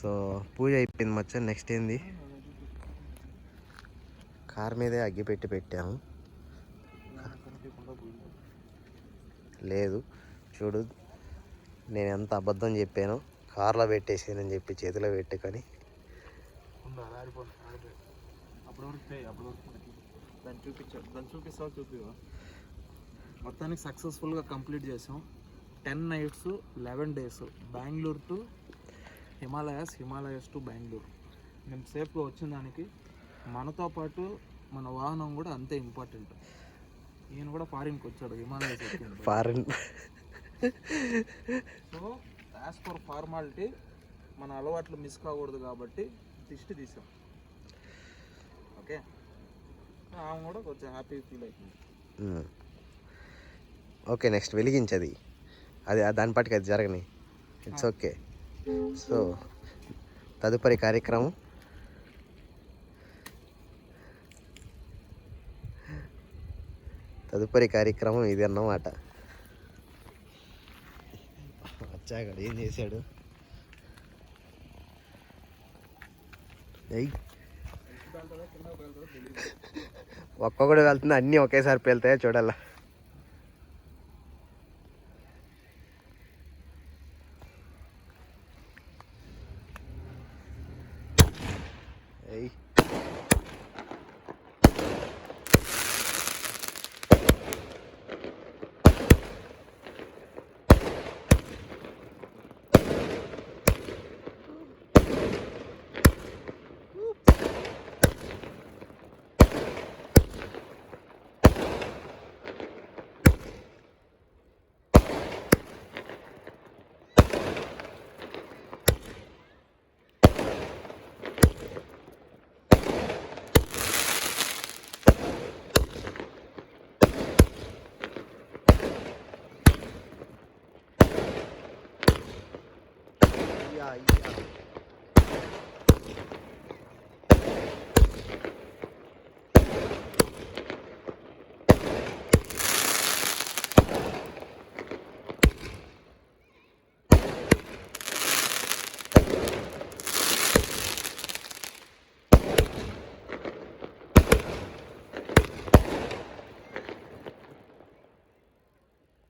So పూజ అయిపోయింది మచ్చ. Next ఏంది, కార్ మీదే అగ్గిపెట్టి పెట్టాము. లేదు చూడు, నేను ఎంత అబద్ధం చెప్పాను, కార్లో పెట్టేసానని చెప్పి చేతిలో పెట్టుకొని. మొత్తానికి సక్సెస్ఫుల్గా కంప్లీట్ చేసాం. 10 nights 11 days Bengaluru to Himalayas to Bengaluru. మేము సేఫ్గా వచ్చిన దానికి మనతో పాటు మన వాహనం కూడా అంతే ఇంపార్టెంట్. ఈయన కూడా ఫారిన్కి వచ్చాడు, Himalayas foreign. So as per formality మన అలవాట్లు మిస్ కాకూడదు కాబట్టి దిష్టి తీసాం. ఓకే, ఆమె కూడా కొంచెం హ్యాపీ ఫీల్ అవుతుంది. ఓకే, నెక్స్ట్ వెలిగించది, అది దాని పాటికి అది జరగని, ఇట్స్ ఓకే. సో తదుపరి కార్యక్రమం ఇది అన్నమాట. వచ్చాక ఏం చేశాడు, ఒక్కొక్కడు వెళ్తుంది, అన్నీ ఒకేసారి పేలుతాయో చూడాలా. Yeah.